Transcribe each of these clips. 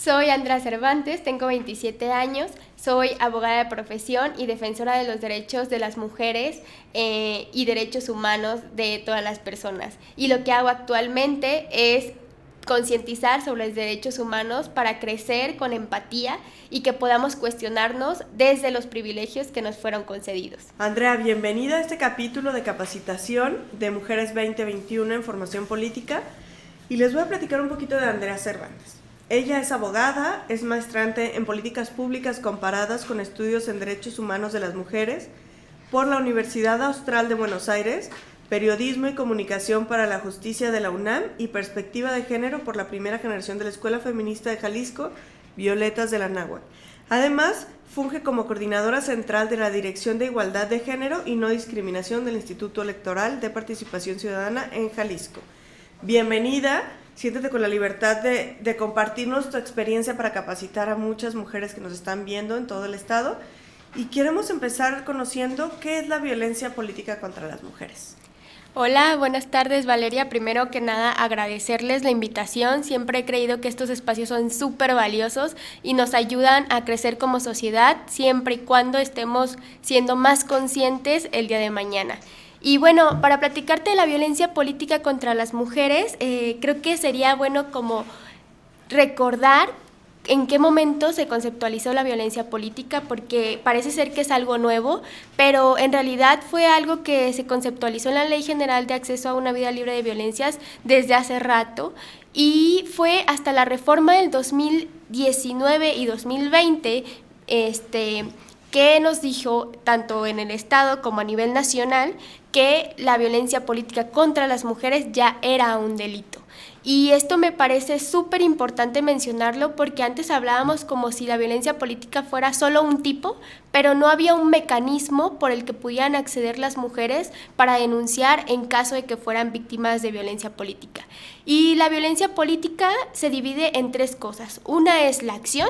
Soy Andrea Cervantes, tengo 27 años, soy abogada de profesión y defensora de los derechos de las mujeres y derechos humanos de todas las personas. Y lo que hago actualmente es concientizar sobre los derechos humanos para crecer con empatía y que podamos cuestionarnos desde los privilegios que nos fueron concedidos. Andrea, bienvenida a este capítulo de capacitación de Mujeres 2021 en Formación Política, y les voy a platicar un poquito de Andrea Cervantes. Ella es abogada, es maestrante en políticas públicas comparadas con estudios en derechos humanos de las mujeres por la Universidad Austral de Buenos Aires, periodismo y comunicación para la justicia de la UNAM y perspectiva de género por la primera generación de la Escuela Feminista de Jalisco, Violetas de la Náhuatl. Además, funge como coordinadora central de la Dirección de Igualdad de Género y No Discriminación del Instituto Electoral de Participación Ciudadana en Jalisco. Bienvenida. Siéntete con la libertad de compartirnos tu experiencia para capacitar a muchas mujeres que nos están viendo en todo el estado. Y queremos empezar conociendo qué es la violencia política contra las mujeres. Hola, buenas tardes Valeria. Primero que nada agradecerles la invitación. Siempre he creído que estos espacios son súper valiosos y nos ayudan a crecer como sociedad siempre y cuando estemos siendo más conscientes el día de mañana. Y bueno, para platicarte de la violencia política contra las mujeres, creo que sería bueno como recordar en qué momento se conceptualizó la violencia política, porque parece ser que es algo nuevo, pero en realidad fue algo que se conceptualizó en la Ley General de Acceso a una Vida Libre de Violencias desde hace rato, y fue hasta la reforma del 2019 y 2020, que nos dijo, tanto en el Estado como a nivel nacional, que la violencia política contra las mujeres ya era un delito. Y esto me parece súper importante mencionarlo porque antes hablábamos como si la violencia política fuera solo un tipo, pero no había un mecanismo por el que pudieran acceder las mujeres para denunciar en caso de que fueran víctimas de violencia política. Y la violencia política se divide en tres cosas. Una es la acción,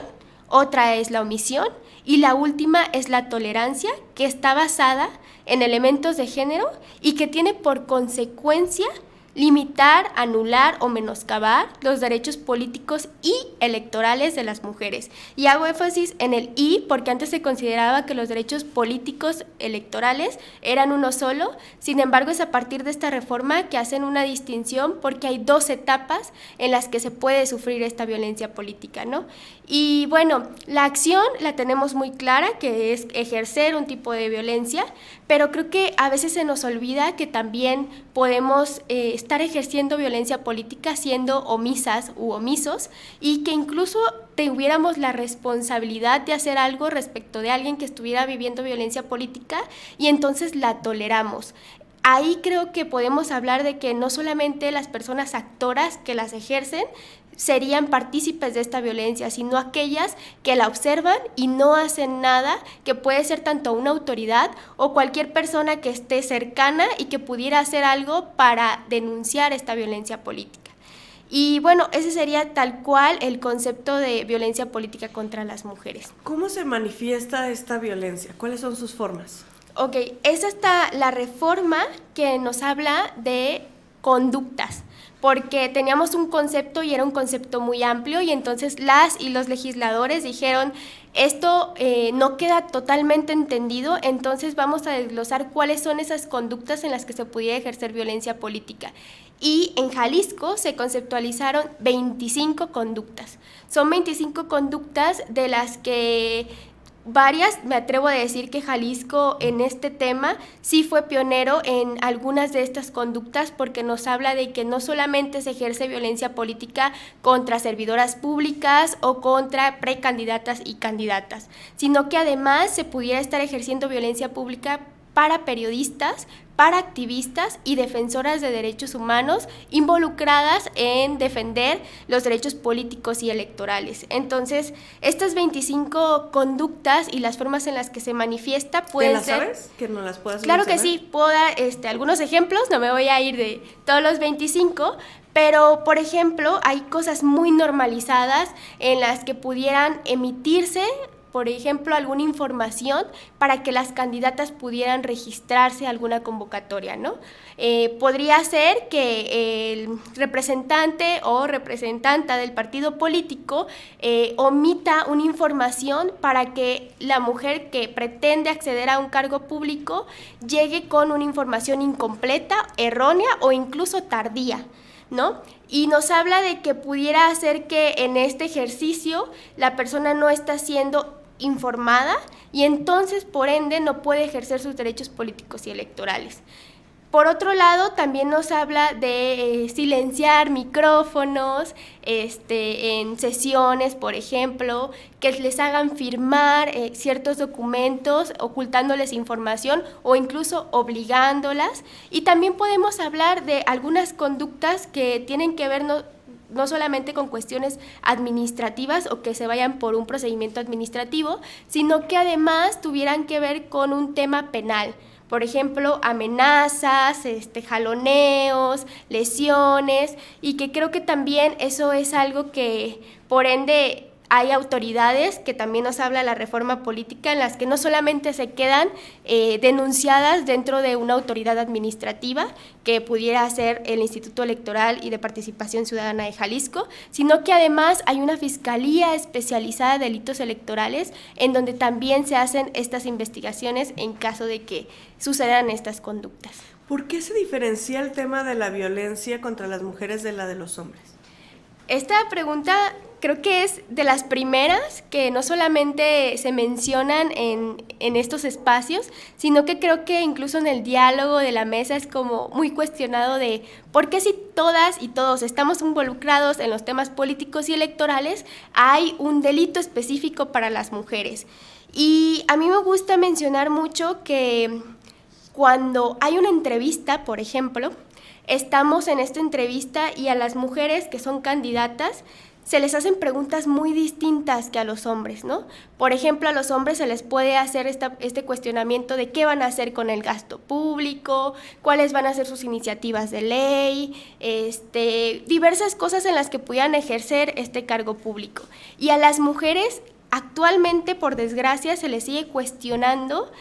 otra es la omisión y la última es la tolerancia, que está basada en elementos de género y que tiene por consecuencia limitar, anular o menoscabar los derechos políticos y electorales de las mujeres. Y hago énfasis en el "y" porque antes se consideraba que los derechos políticos electorales eran uno solo. Sin embargo, es a partir de esta reforma que hacen una distinción porque hay dos etapas en las que se puede sufrir esta violencia política, ¿no? Y bueno, la acción la tenemos muy clara, que es ejercer un tipo de violencia, pero creo que a veces se nos olvida que también podemos estar ejerciendo violencia política siendo omisas u omisos, y que incluso tuviéramos la responsabilidad de hacer algo respecto de alguien que estuviera viviendo violencia política y entonces la toleramos. Ahí creo que podemos hablar de que no solamente las personas actoras que las ejercen serían partícipes de esta violencia, sino aquellas que la observan y no hacen nada, que puede ser tanto una autoridad o cualquier persona que esté cercana y que pudiera hacer algo para denunciar esta violencia política. Y bueno, ese sería tal cual el concepto de violencia política contra las mujeres. ¿Cómo se manifiesta esta violencia? ¿Cuáles son sus formas? Ok, es hasta la reforma que nos habla de conductas, porque teníamos un concepto y era un concepto muy amplio, y entonces las y los legisladores dijeron, esto no queda totalmente entendido, entonces vamos a desglosar cuáles son esas conductas en las que se pudiera ejercer violencia política. Y en Jalisco se conceptualizaron 25 conductas. Son 25 conductas de las que varias, me atrevo a decir que Jalisco en este tema sí fue pionero en algunas de estas conductas, porque nos habla de que no solamente se ejerce violencia política contra servidoras públicas o contra precandidatas y candidatas, sino que además se pudiera estar ejerciendo violencia pública para periodistas, para activistas y defensoras de derechos humanos involucradas en defender los derechos políticos y electorales. Entonces, estas 25 conductas y las formas en las que se manifiesta pueden ser... ¿Te las sabes? ¿Que no las puedas Claro mencionar? que sí, puedo dar algunos ejemplos, no me voy a ir de todos los 25, pero, por ejemplo, hay cosas muy normalizadas en las que pudieran emitirse por ejemplo, alguna información para que las candidatas pudieran registrarse a alguna convocatoria, ¿no? Podría ser que el representante o representanta del partido político omita una información para que la mujer que pretende acceder a un cargo público llegue con una información incompleta, errónea o incluso tardía, ¿no? Y nos habla de que pudiera hacer que en este ejercicio la persona no está siendo informada y entonces, por ende, no puede ejercer sus derechos políticos y electorales. Por otro lado, también nos habla de silenciar micrófonos en sesiones, por ejemplo, que les hagan firmar ciertos documentos ocultándoles información o incluso obligándolas. Y también podemos hablar de algunas conductas que tienen que ver no solamente con cuestiones administrativas o que se vayan por un procedimiento administrativo, sino que además tuvieran que ver con un tema penal. Por ejemplo, amenazas, jaloneos, lesiones, y que creo que también eso es algo que, por ende, hay autoridades, que también nos habla la reforma política, en las que no solamente se quedan denunciadas dentro de una autoridad administrativa, que pudiera ser el Instituto Electoral y de Participación Ciudadana de Jalisco, sino que además hay una fiscalía especializada de delitos electorales, en donde también se hacen estas investigaciones en caso de que sucedan estas conductas. ¿Por qué se diferencia el tema de la violencia contra las mujeres de la de los hombres? Esta pregunta creo que es de las primeras que no solamente se mencionan en estos espacios, sino que creo que incluso en el diálogo de la mesa es como muy cuestionado de por qué si todas y todos estamos involucrados en los temas políticos y electorales, hay un delito específico para las mujeres. Y a mí me gusta mencionar mucho que cuando hay una entrevista, por ejemplo, estamos en esta entrevista y a las mujeres que son candidatas se les hacen preguntas muy distintas que a los hombres, ¿no? Por ejemplo, a los hombres se les puede hacer este cuestionamiento de qué van a hacer con el gasto público, cuáles van a ser sus iniciativas de ley, diversas cosas en las que pudieran ejercer este cargo público. Y a las mujeres actualmente, por desgracia, se les sigue cuestionando,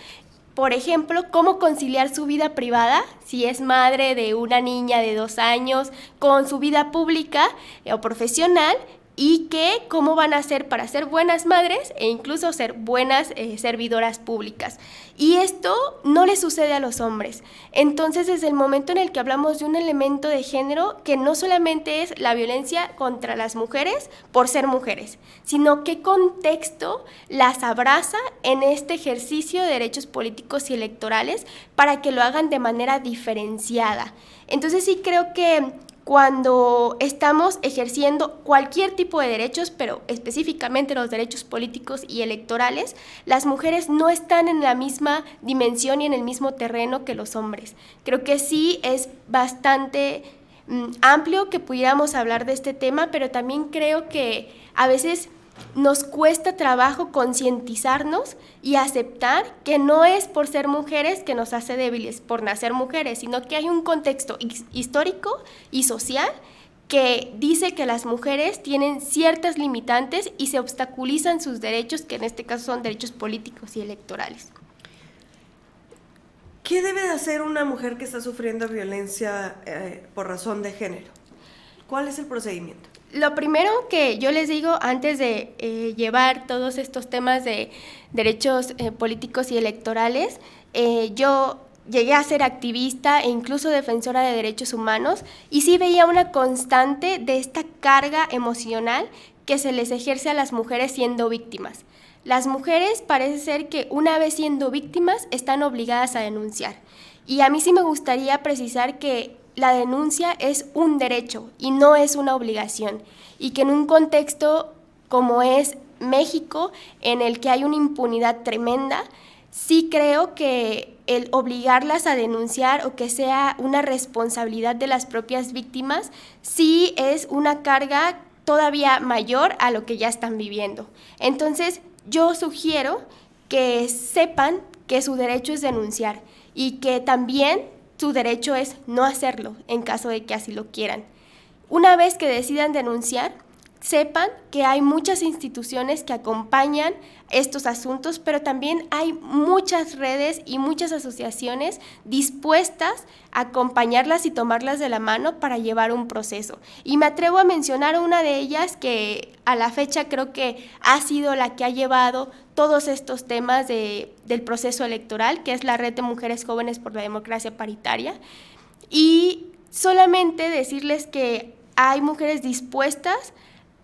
por ejemplo, cómo conciliar su vida privada, si es madre de una niña de 2 años, con su vida pública o profesional, y cómo van a hacer para ser buenas madres e incluso ser buenas servidoras públicas. Y esto no le sucede a los hombres. Entonces, desde el momento en el que hablamos de un elemento de género, que no solamente es la violencia contra las mujeres por ser mujeres, sino qué contexto las abraza en este ejercicio de derechos políticos y electorales para que lo hagan de manera diferenciada. Entonces, sí creo que cuando estamos ejerciendo cualquier tipo de derechos, pero específicamente los derechos políticos y electorales, las mujeres no están en la misma dimensión y en el mismo terreno que los hombres. Creo que sí es bastante amplio que pudiéramos hablar de este tema, pero también creo que a veces nos cuesta trabajo concientizarnos y aceptar que no es por ser mujeres que nos hace débiles, por nacer mujeres, sino que hay un contexto histórico y social que dice que las mujeres tienen ciertas limitantes y se obstaculizan sus derechos, que en este caso son derechos políticos y electorales. ¿Qué debe de hacer una mujer que está sufriendo violencia por razón de género? ¿Cuál es el procedimiento? Lo primero que yo les digo antes de llevar todos estos temas de derechos políticos y electorales, yo llegué a ser activista e incluso defensora de derechos humanos y sí veía una constante de esta carga emocional que se les ejerce a las mujeres siendo víctimas. Las mujeres parece ser que una vez siendo víctimas están obligadas a denunciar. Y a mí sí me gustaría precisar que la denuncia es un derecho y no es una obligación, y que en un contexto como es México, en el que hay una impunidad tremenda, sí creo que el obligarlas a denunciar o que sea una responsabilidad de las propias víctimas, sí es una carga todavía mayor a lo que ya están viviendo. Entonces, yo sugiero que sepan que su derecho es denunciar y que también su derecho es no hacerlo en caso de que así lo quieran. Una vez que decidan denunciar, sepan que hay muchas instituciones que acompañan estos asuntos, pero también hay muchas redes y muchas asociaciones dispuestas a acompañarlas y tomarlas de la mano para llevar un proceso. Y me atrevo a mencionar una de ellas que a la fecha creo que ha sido la que ha llevado todos estos temas del proceso electoral, que es la Red de Mujeres Jóvenes por la Democracia Paritaria. Y solamente decirles que hay mujeres dispuestas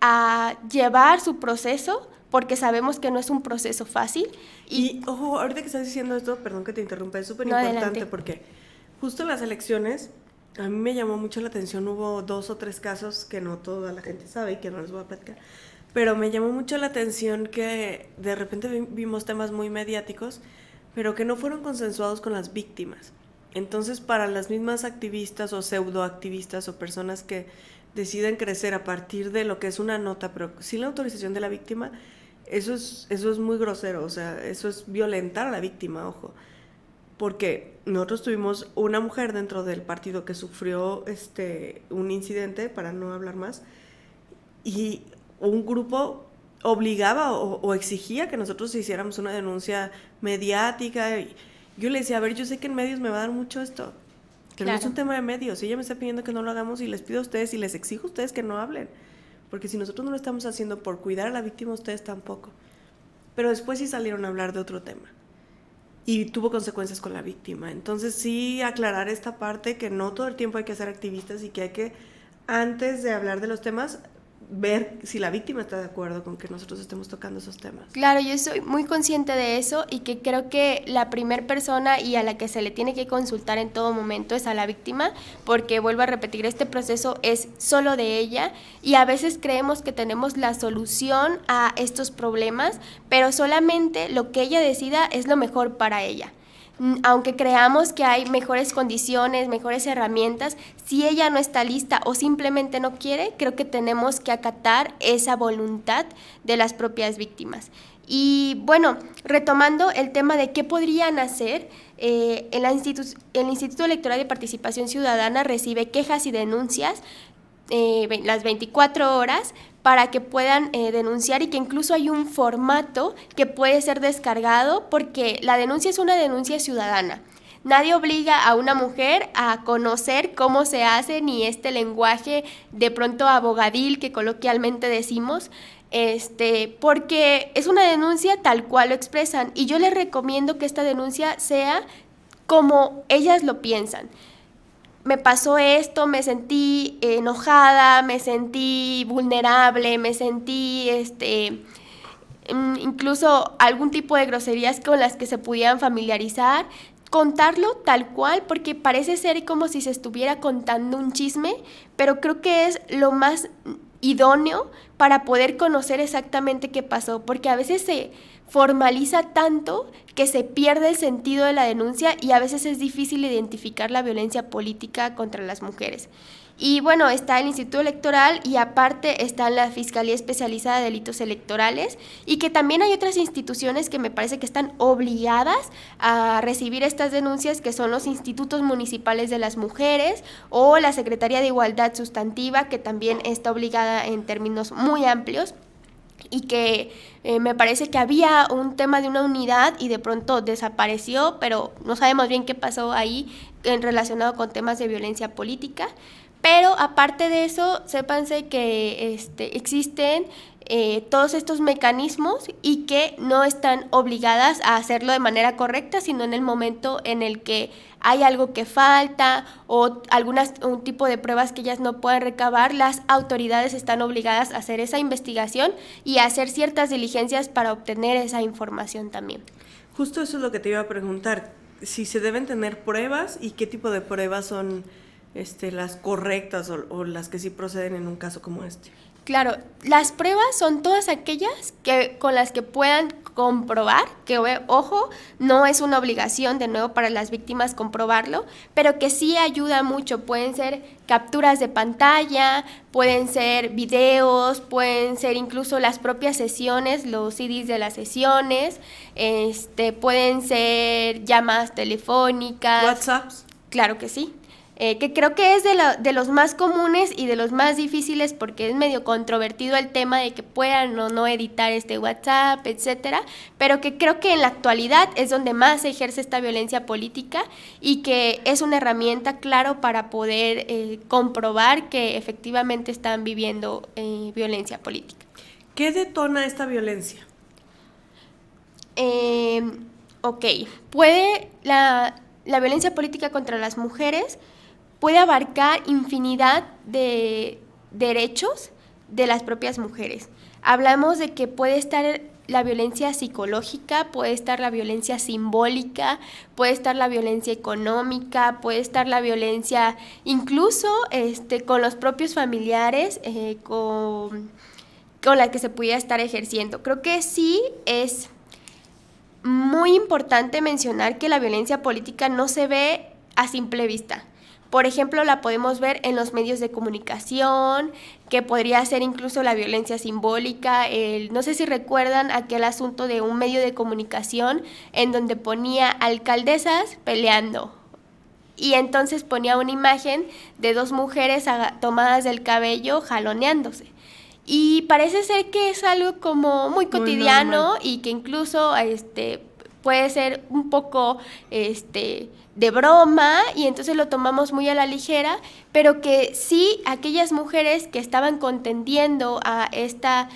a llevar su proceso, porque sabemos que no es un proceso fácil. Y ojo, ahorita que estás diciendo esto, perdón que te interrumpa, es súper importante porque justo en las elecciones a mí me llamó mucho la atención, hubo 2 o 3 casos que no toda la gente sabe y que no les voy a platicar, pero me llamó mucho la atención que de repente vimos temas muy mediáticos, pero que no fueron consensuados con las víctimas. Entonces, para las mismas activistas o pseudoactivistas o personas que deciden crecer a partir de lo que es una nota, pero sin la autorización de la víctima, eso es muy grosero, o sea, eso es violentar a la víctima, ojo. Porque nosotros tuvimos una mujer dentro del partido que sufrió un incidente, para no hablar más, y un grupo obligaba o exigía que nosotros hiciéramos una denuncia mediática. Y yo le decía, a ver, yo sé que en medios me va a dar mucho esto, pero claro, no es un tema de medios. Ella me está pidiendo que no lo hagamos y les pido a ustedes y les exijo a ustedes que no hablen. Porque si nosotros no lo estamos haciendo por cuidar a la víctima, ustedes tampoco. Pero después sí salieron a hablar de otro tema. Y tuvo consecuencias con la víctima. Entonces sí aclarar esta parte, que no todo el tiempo hay que ser activistas y que hay que, antes de hablar de los temas, ver si la víctima está de acuerdo con que nosotros estemos tocando esos temas. Claro, yo soy muy consciente de eso y que creo que la primer persona y a la que se le tiene que consultar en todo momento es a la víctima, porque vuelvo a repetir, este proceso es solo de ella y a veces creemos que tenemos la solución a estos problemas, pero solamente lo que ella decida es lo mejor para ella. Aunque creamos que hay mejores condiciones, mejores herramientas, si ella no está lista o simplemente no quiere, creo que tenemos que acatar esa voluntad de las propias víctimas. Y bueno, retomando el tema de qué podrían hacer, el Instituto Electoral de Participación Ciudadana recibe quejas y denuncias las 24 horas para que puedan denunciar, y que incluso hay un formato que puede ser descargado, porque la denuncia es una denuncia ciudadana. Nadie obliga a una mujer a conocer cómo se hace, ni este lenguaje de pronto abogadil que coloquialmente decimos, porque es una denuncia tal cual lo expresan, y yo les recomiendo que esta denuncia sea como ellas lo piensan. Me pasó esto, me sentí enojada, me sentí vulnerable, me sentí incluso algún tipo de groserías con las que se pudieran familiarizar. Contarlo tal cual, porque parece ser como si se estuviera contando un chisme, pero creo que es lo más idóneo para poder conocer exactamente qué pasó, porque a veces se formaliza tanto que se pierde el sentido de la denuncia y a veces es difícil identificar la violencia política contra las mujeres. Y bueno, está el Instituto Electoral y aparte está la Fiscalía Especializada de Delitos Electorales, y que también hay otras instituciones que me parece que están obligadas a recibir estas denuncias, que son los Institutos Municipales de las Mujeres o la Secretaría de Igualdad Sustantiva, que también está obligada en términos muy amplios, y que me parece que había un tema de una unidad y de pronto desapareció, pero no sabemos bien qué pasó ahí relacionado con temas de violencia política. Pero aparte de eso, sépanse que existen todos estos mecanismos y que no están obligadas a hacerlo de manera correcta, sino en el momento en el que hay algo que falta o un tipo de pruebas que ellas no pueden recabar, las autoridades están obligadas a hacer esa investigación y a hacer ciertas diligencias para obtener esa información también. Justo eso es lo que te iba a preguntar, si se deben tener pruebas y qué tipo de pruebas son las correctas o las que sí proceden en un caso como este. Claro, las pruebas son todas aquellas con las que puedan comprobar, que ojo, no es una obligación de nuevo para las víctimas comprobarlo, pero que sí ayuda mucho. Pueden ser capturas de pantalla, pueden ser videos, pueden ser incluso las propias sesiones, los CDs de las sesiones, pueden ser llamadas telefónicas. ¿WhatsApps? Claro que sí. que creo que es de los más comunes y de los más difíciles porque es medio controvertido el tema de que puedan o no editar WhatsApp, etcétera, pero que creo que en la actualidad es donde más se ejerce esta violencia política y que es una herramienta, claro, para poder comprobar que efectivamente están viviendo violencia política. ¿Qué detona esta violencia? Ok, la violencia política contra las mujeres puede abarcar infinidad de derechos de las propias mujeres. Hablamos de que puede estar la violencia psicológica, puede estar la violencia simbólica, puede estar la violencia económica, puede estar la violencia incluso con los propios familiares, con la que se pudiera estar ejerciendo. Creo que sí es muy importante mencionar que la violencia política no se ve a simple vista. Por ejemplo, la podemos ver en los medios de comunicación, que podría ser incluso la violencia simbólica. No sé si recuerdan aquel asunto de un medio de comunicación en donde ponía alcaldesas peleando. Y entonces ponía una imagen de dos mujeres tomadas del cabello jaloneándose. Y parece ser que es algo como muy cotidiano y que incluso puede ser un poco de broma y entonces lo tomamos muy a la ligera, pero que sí aquellas mujeres que estaban contendiendo a esta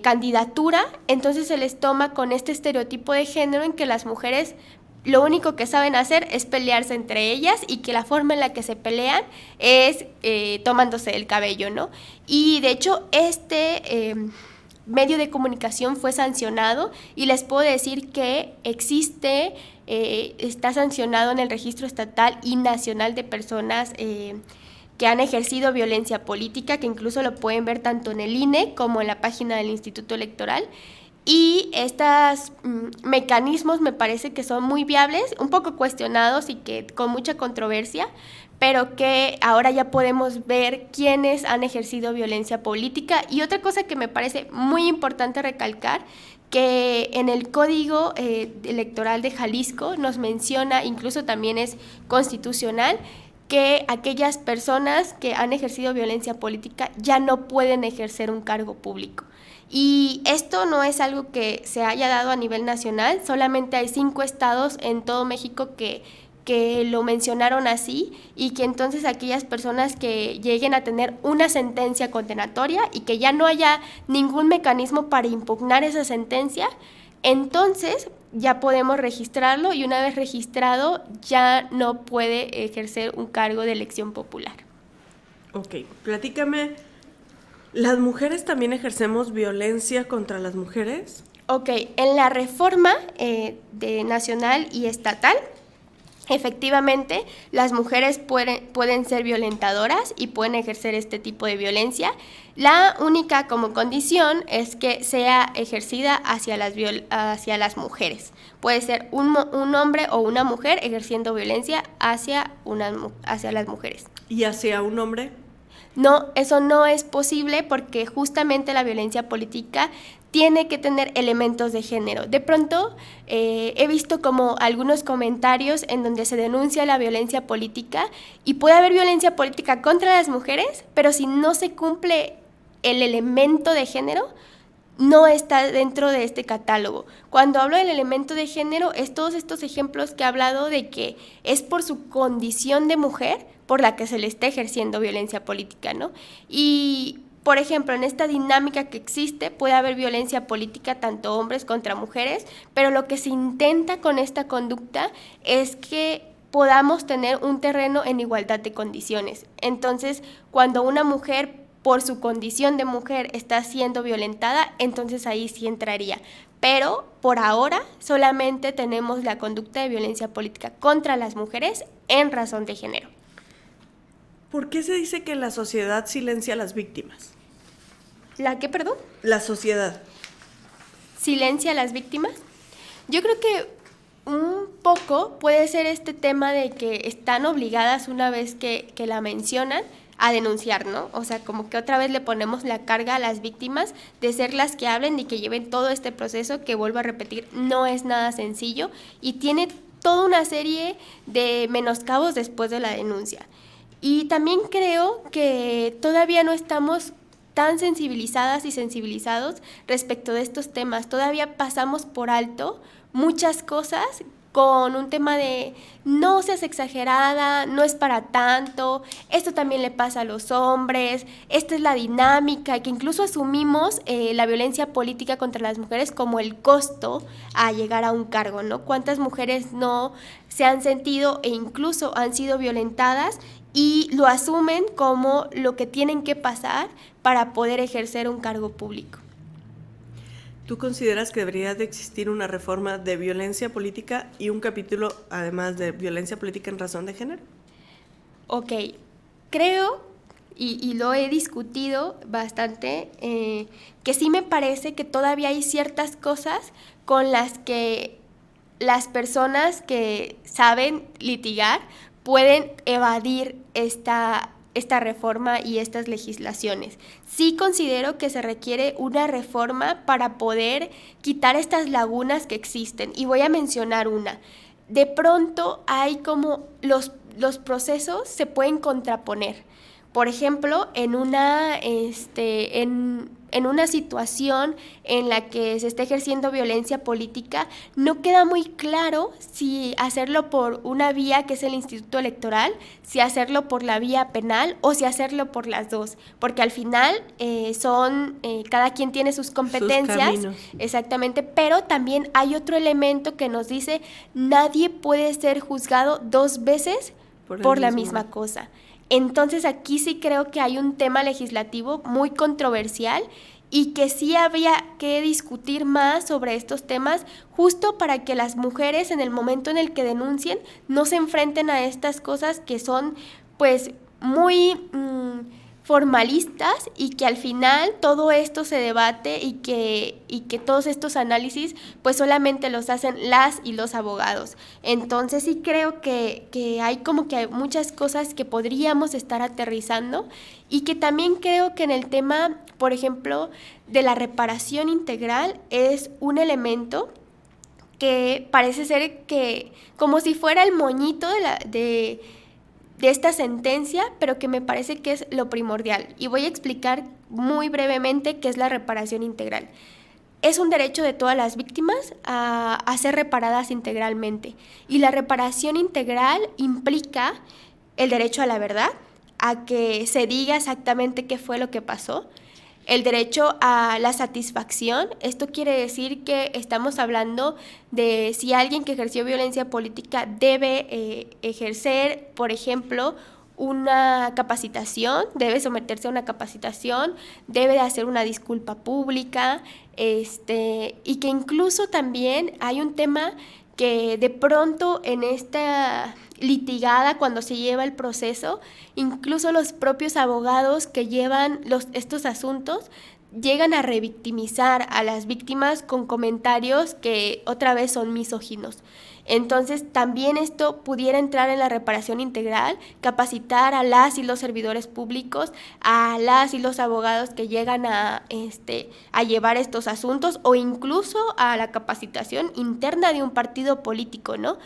candidatura, entonces se les toma con este estereotipo de género en que las mujeres lo único que saben hacer es pelearse entre ellas y que la forma en la que se pelean es tomándose el cabello, ¿no? Y de hecho medio de comunicación fue sancionado y les puedo decir que está sancionado en el registro estatal y nacional de personas que han ejercido violencia política, que incluso lo pueden ver tanto en el INE como en la página del Instituto Electoral. Y estos mecanismos me parece que son muy viables, un poco cuestionados y que con mucha controversia, pero que ahora ya podemos ver quiénes han ejercido violencia política. Y otra cosa que me parece muy importante recalcar, que en el Código Electoral de Jalisco nos menciona, incluso también es constitucional, que aquellas personas que han ejercido violencia política ya no pueden ejercer un cargo público. Y esto no es algo que se haya dado a nivel nacional, solamente hay 5 estados en todo México que lo mencionaron así y que entonces aquellas personas que lleguen a tener una sentencia condenatoria y que ya no haya ningún mecanismo para impugnar esa sentencia, entonces ya podemos registrarlo y una vez registrado ya no puede ejercer un cargo de elección popular. Ok, platícame, ¿las mujeres también ejercemos violencia contra las mujeres? Ok, en la reforma de nacional y estatal, efectivamente, las mujeres pueden ser violentadoras y pueden ejercer este tipo de violencia. La única como condición es que sea ejercida hacia las mujeres. Puede ser un hombre o una mujer ejerciendo violencia hacia las mujeres. ¿Y hacia un hombre? No, eso no es posible porque justamente la violencia política tiene que tener elementos de género. De pronto he visto como algunos comentarios en donde se denuncia la violencia política y puede haber violencia política contra las mujeres, pero si no se cumple el elemento de género, no está dentro de este catálogo. Cuando hablo del elemento de género, es todos estos ejemplos que he hablado de que es por su condición de mujer por la que se le está ejerciendo violencia política, ¿no? Y por ejemplo, en esta dinámica que existe puede haber violencia política tanto hombres contra mujeres, pero lo que se intenta con esta conducta es que podamos tener un terreno en igualdad de condiciones. Entonces, cuando una mujer por su condición de mujer está siendo violentada, entonces ahí sí entraría. Pero por ahora solamente tenemos la conducta de violencia política contra las mujeres en razón de género. ¿Por qué se dice que la sociedad silencia a las víctimas? ¿La qué, perdón? La sociedad. ¿Silencia a las víctimas? Yo creo que un poco puede ser este tema de que están obligadas una vez que la mencionan a denunciar, ¿no? O sea, como que otra vez le ponemos la carga a las víctimas de ser las que hablen y que lleven todo este proceso que, vuelvo a repetir, no es nada sencillo y tiene toda una serie de menoscabos después de la denuncia. Y también creo que todavía no estamos tan sensibilizadas y sensibilizados respecto de estos temas. Todavía pasamos por alto muchas cosas con un tema de no seas exagerada, no es para tanto, esto también le pasa a los hombres, esta es la dinámica, que incluso asumimos la violencia política contra las mujeres como el costo a llegar a un cargo, ¿no? ¿Cuántas mujeres no se han sentido e incluso han sido violentadas y lo asumen como lo que tienen que pasar para poder ejercer un cargo público? ¿Tú consideras que debería de existir una reforma de violencia política y un capítulo, además, de violencia política en razón de género? Ok, creo, y lo he discutido bastante, que sí me parece que todavía hay ciertas cosas con las que las personas que saben litigar pueden evadir esta reforma y estas legislaciones. Sí considero que se requiere una reforma para poder quitar estas lagunas que existen. Y voy a mencionar una. De pronto hay como los procesos se pueden contraponer. Por ejemplo, en una situación en la que se está ejerciendo violencia política, no queda muy claro si hacerlo por una vía que es el Instituto Electoral, si hacerlo por la vía penal o si hacerlo por las dos, porque al final cada quien tiene sus competencias, exactamente, pero también hay otro elemento que nos dice nadie puede ser juzgado 2 veces por la misma cosa. Entonces aquí sí creo que hay un tema legislativo muy controversial y que sí había que discutir más sobre estos temas justo para que las mujeres en el momento en el que denuncien no se enfrenten a estas cosas que son pues muy formalistas y que al final todo esto se debate y que todos estos análisis pues solamente los hacen las y los abogados. Entonces sí creo que hay como que hay muchas cosas que podríamos estar aterrizando y que también creo que en el tema, por ejemplo, de la reparación integral es un elemento que parece ser que como si fuera el moñito de esta sentencia, pero que me parece que es lo primordial. Y voy a explicar muy brevemente qué es la reparación integral. Es un derecho de todas las víctimas a ser reparadas integralmente. Y la reparación integral implica el derecho a la verdad, a que se diga exactamente qué fue lo que pasó, el derecho a la satisfacción. Esto quiere decir que estamos hablando de si alguien que ejerció violencia política debe ejercer, por ejemplo, una capacitación, debe someterse a una capacitación, debe de hacer una disculpa pública, y que incluso también hay un tema que de pronto en esta litigada, cuando se lleva el proceso, incluso los propios abogados que llevan estos asuntos llegan a revictimizar a las víctimas con comentarios que otra vez son misóginos. Entonces también esto pudiera entrar en la reparación integral, capacitar a las y los servidores públicos, a las y los abogados que llegan a llevar estos asuntos o incluso a la capacitación interna de un partido político, ¿no?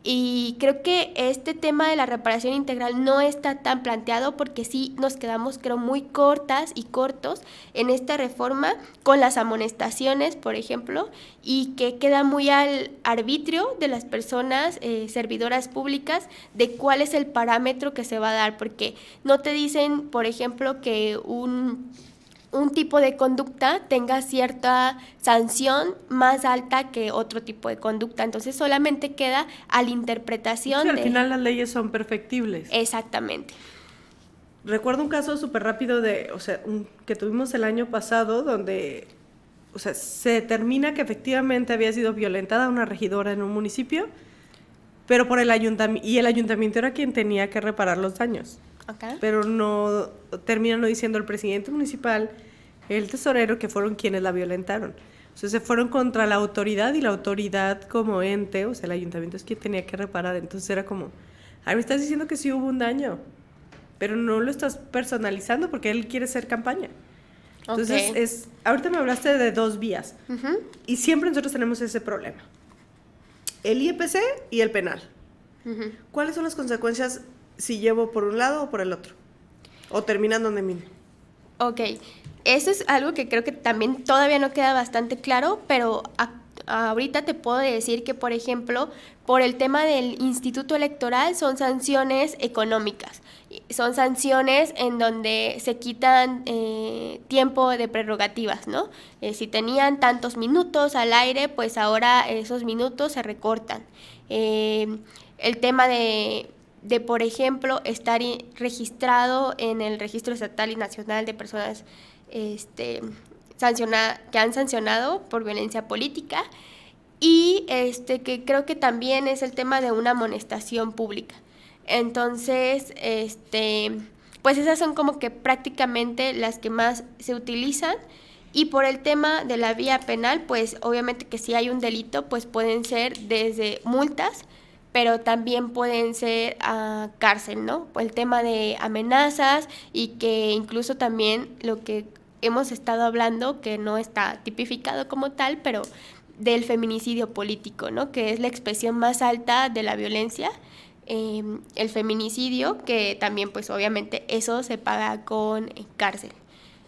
Y creo que este tema de la reparación integral no está tan planteado porque sí nos quedamos, creo, muy cortas y cortos en esta reforma con las amonestaciones, por ejemplo, y que queda muy al arbitrio de las personas servidoras públicas de cuál es el parámetro que se va a dar, porque no te dicen, por ejemplo, que un tipo de conducta tenga cierta sanción más alta que otro tipo de conducta. Entonces solamente queda a la interpretación. Sí, al final las leyes son perfectibles. Exactamente. Recuerdo un caso súper rápido que tuvimos el año pasado donde se determina que efectivamente había sido violentada una regidora en un municipio, pero por el ayuntamiento, y el ayuntamiento era quien tenía que reparar los daños. Okay. Pero terminan diciendo el presidente municipal, el tesorero, que fueron quienes la violentaron. O sea, se fueron contra la autoridad y la autoridad como ente, o sea, el ayuntamiento es quien tenía que reparar. Entonces era como, me estás diciendo que sí hubo un daño, pero no lo estás personalizando porque él quiere hacer campaña. Entonces, ahorita me hablaste de 2 vías. Uh-huh. Y siempre nosotros tenemos ese problema. El IEPC y el penal. Uh-huh. ¿Cuáles son las consecuencias si llevo por un lado o por el otro, o terminan donde mismo. Ok, eso es algo que creo que también todavía no queda bastante claro, pero ahorita te puedo decir que, por ejemplo, por el tema del Instituto Electoral son sanciones económicas, son sanciones en donde se quitan tiempo de prerrogativas, ¿no? Si tenían tantos minutos al aire, pues ahora esos minutos se recortan. El tema de por ejemplo, estar registrado en el Registro Estatal y Nacional de Personas que han sancionado por violencia política, y que creo que también es el tema de una amonestación pública. Entonces, pues esas son como que prácticamente las que más se utilizan. Y por el tema de la vía penal, pues obviamente que si hay un delito, pues pueden ser desde multas, pero también pueden ser a cárcel, ¿no? El tema de amenazas, y que incluso también lo que hemos estado hablando, que no está tipificado como tal, pero del feminicidio político, ¿no? Que es la expresión más alta de la violencia, el feminicidio, que también pues obviamente eso se paga con cárcel.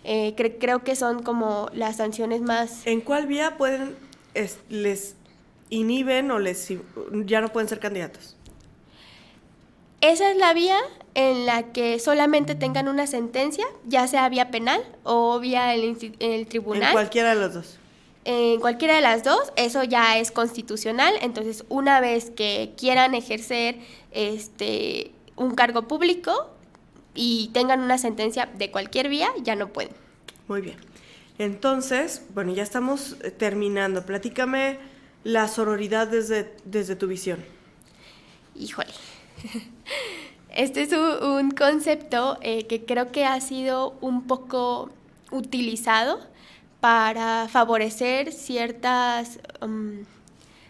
Creo que son como las sanciones más... ¿En cuál vía les inhiben o ya no pueden ser candidatos? Esa es la vía en la que solamente tengan una sentencia, ya sea vía penal o vía el tribunal. En cualquiera de los dos. En cualquiera de las dos, eso ya es constitucional. Entonces, una vez que quieran ejercer un cargo público y tengan una sentencia de cualquier vía, ya no pueden. Muy bien. Entonces, bueno, ya estamos terminando. Platícame la sororidad desde tu visión. Híjole. Este es un concepto que creo que ha sido un poco utilizado para favorecer ciertas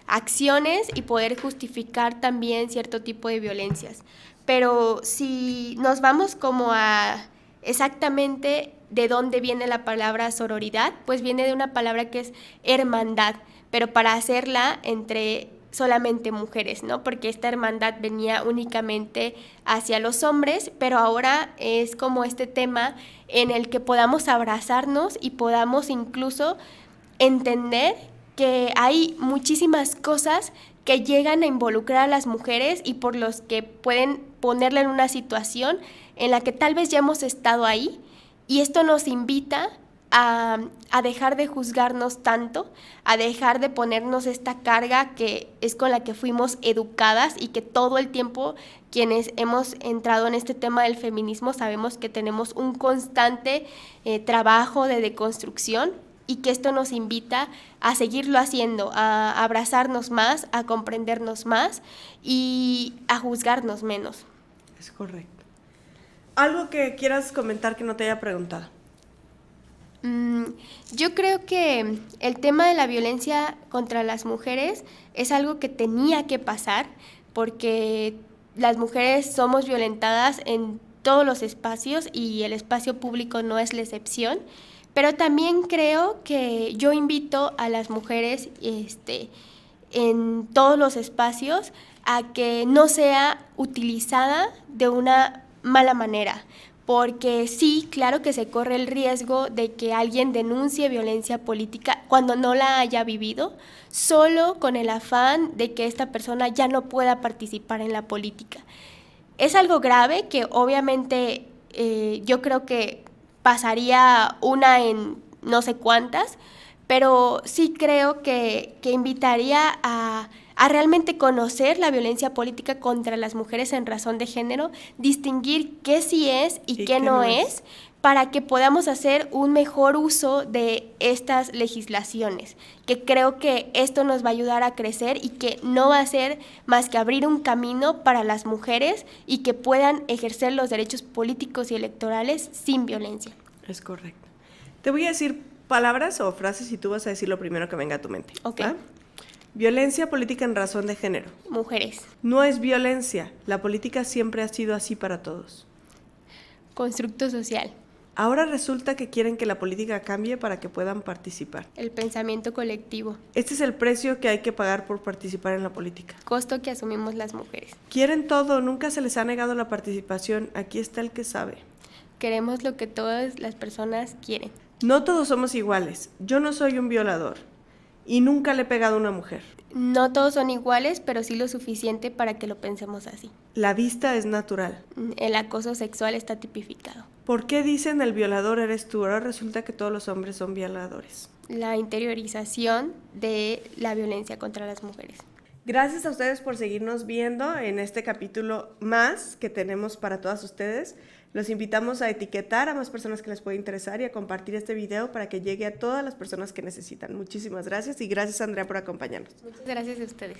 acciones y poder justificar también cierto tipo de violencias. Pero si nos vamos como a exactamente de dónde viene la palabra sororidad, pues viene de una palabra que es hermandad, pero para hacerla entre solamente mujeres, ¿no? Porque esta hermandad venía únicamente hacia los hombres, pero ahora es como este tema en el que podamos abrazarnos y podamos incluso entender que hay muchísimas cosas que llegan a involucrar a las mujeres y por los que pueden ponerla en una situación en la que tal vez ya hemos estado ahí, y esto nos invita a dejar de juzgarnos tanto, a dejar de ponernos esta carga que es con la que fuimos educadas, y que todo el tiempo quienes hemos entrado en este tema del feminismo sabemos que tenemos un constante trabajo de deconstrucción, y que esto nos invita a seguirlo haciendo, a abrazarnos más, a comprendernos más y a juzgarnos menos. Es correcto. ¿Algo que quieras comentar que no te haya preguntado? Yo creo que el tema de la violencia contra las mujeres es algo que tenía que pasar, porque las mujeres somos violentadas en todos los espacios y el espacio público no es la excepción. Pero también creo que yo invito a las mujeres en todos los espacios a que no sea utilizada de una mala manera, porque sí, claro que se corre el riesgo de que alguien denuncie violencia política cuando no la haya vivido, solo con el afán de que esta persona ya no pueda participar en la política. Es algo grave que obviamente yo creo que pasaría una en no sé cuántas, pero sí creo que invitaría a realmente conocer la violencia política contra las mujeres en razón de género, distinguir qué sí es y qué no es, para que podamos hacer un mejor uso de estas legislaciones, que creo que esto nos va a ayudar a crecer y que no va a ser más que abrir un camino para las mujeres y que puedan ejercer los derechos políticos y electorales sin violencia. Es correcto. Te voy a decir palabras o frases y tú vas a decir lo primero que venga a tu mente. Ok. ¿Va? Violencia política en razón de género. Mujeres. No es violencia. La política siempre ha sido así para todos. Constructo social. Ahora resulta que quieren que la política cambie para que puedan participar. El pensamiento colectivo. Este es el precio que hay que pagar por participar en la política. Costo que asumimos las mujeres. Quieren todo, nunca se les ha negado la participación. Aquí está el que sabe. Queremos lo que todas las personas quieren. No todos somos iguales. Yo no soy un violador y nunca le he pegado a una mujer. No todos son iguales, pero sí lo suficiente para que lo pensemos así. La vista es natural. El acoso sexual está tipificado. ¿Por qué dicen el violador eres tú? Ahora resulta que todos los hombres son violadores. La interiorización de la violencia contra las mujeres. Gracias a ustedes por seguirnos viendo en este capítulo más que tenemos para todas ustedes. Los invitamos a etiquetar a más personas que les puede interesar y a compartir este video para que llegue a todas las personas que necesitan. Muchísimas gracias y gracias, Andrea, por acompañarnos. Muchas gracias a ustedes.